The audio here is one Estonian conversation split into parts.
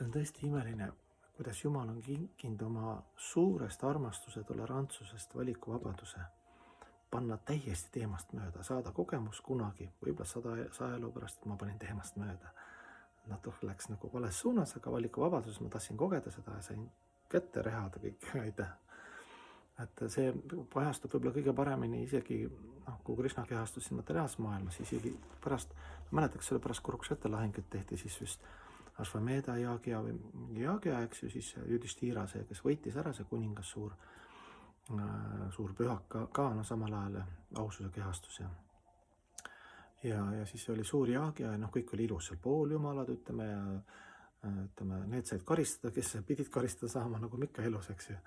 See on tõesti imeline, kuidas Jumal on kinkinud oma suurest armastuse, tolerantsusest, valikuvabaduse, panna täiesti teemast mööda, saada kogemus kunagi, võib-olla 100 elu pärast, et ma panin teemast mööda. Natuke läks nagu vales suunas, aga valikuvabadus, ma tahtsin kogeda seda ja sain kätte rehada kõik, aitäh. Et see pajastub võib-olla kõige paremini isegi, kui Krishna kehastus siin materiaalses maailmas, isegi pärast, mäletaks selle pärast Kurukshetra lahingut tehti siis just Ashvamedha Yagya või Yagya, eks ju, siis Yudhishthira, see, kes võitis ära, see kuningas suur pühak ka samal ajal aususe kehastus ja siis oli suur Yagya ja kõik oli ilus, seal pooljumalad, ütleme, need said karistada, kes pidid karistada saama, nagu ikka elus, eks ju.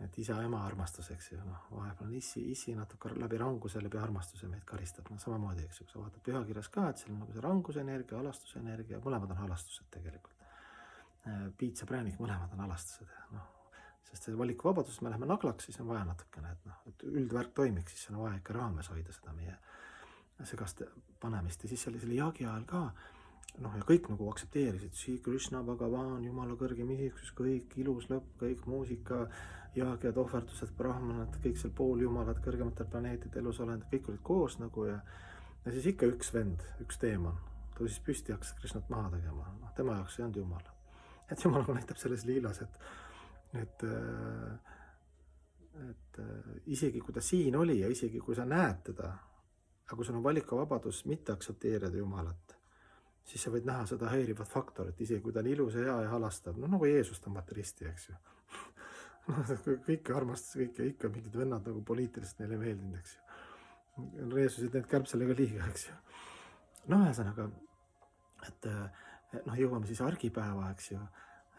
Et isa ja ema armastus, eks ju, vahepeal on isi natuke läbi ranguse, läbi armastuse meid karistab, samamoodi, eks ju, kui sa vaatad pühakirjas ka, et seal on nagu see ranguse energia, halastuse energia, mõlemad on halastused tegelikult. Piits ja präänik, mõlemad on halastused, sest see valikuvabadus, me läheme naglaks, siis on vaja natukene, et üldvärk toimiks, siis on vaja ikka raames hoida seda meie segast panemist ja siis selle Yagya ajal ka, ja kõik nagu aktsepteerisid, Sri Krishna, Bhagavan, Jumala kõrgem isiksus, kõik ilus lõpp, kõik muusika, Yagyad, ohverdused, brahmanad, kõik seal pooljumalad, kõrgematel planeetid, elusolendid, kõik olid koos nagu ja siis ikka üks vend, üks teeman, tõusis püsti, hakkas Krishnat maha tegema, tema jaoks ei olnud Jumal. Et Jumal näitab selles liilas, et isegi kui ta siin oli ja isegi kui sa näed teda, aga kui sul on valikuvabadus mitte aktsepteerida Jumalat, siis sa võid näha seda häirivat faktorit, isegi kui ta on ilus ja hea ja halastab, nagu Jeesus on materisti, eks ju. Kõike armastas, kõike ikka mingid vennad nagu poliitiliselt neile meeldinud, eks ju. Reesusid need kärbselega liiga, eks ju. Ühesõnaga, et jõuame siis argipäeva, eks ju,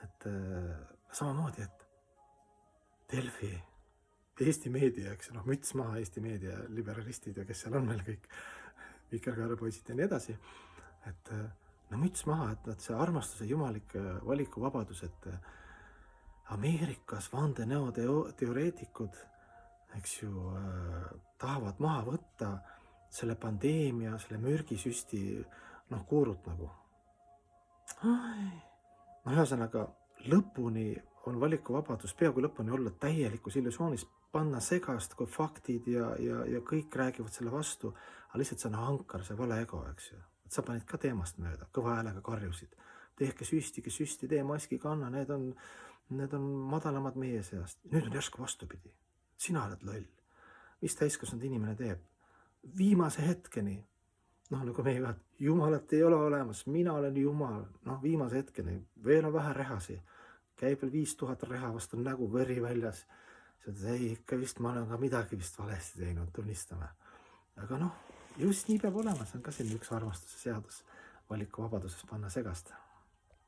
et samamoodi, et Delfi, Eesti meedia, eks ju, müts maha Eesti meedia, liberalistid ja kes seal on meil kõik, vikerkaarepõisid ja nii edasi, et müts maha, et see armastuse jumalik valikuvabadus, et Ameerikas vandenõoteoreetikud, eks ju, tahavad maha võtta selle pandeemia, selle mürgisüsti, kuurut nagu. Ühesõnaga, lõpuni on valikuvabadus, peaaegu lõpuni olla täielikus illusioonis, panna segast, kui faktid ja kõik räägivad selle vastu, aga lihtsalt see on hankar, see vale ego, eks ju. Et sa panid ka teemast mööda, kõva häälega karjusid. Tehke süsti, tee maski kanna, need on madalamad meie seast. Nüüd on järsku vastupidi. Sina oled loll. Mis täiskasvanud inimene teeb? Viimase hetkeni, nagu meie ka, Jumalat ei ole olemas, mina olen Jumal. Viimase hetkeni, veel on vähe rehasi. Käib veel 5000 reha vastu nägu, veri väljas. Sa ütled, ei, ikka vist ma olen ka midagi vist valesti teinud, tunnistame. Aga just nii peab olema, see on ka selline üks armastuse seadus, valikuvabadusest panna segast.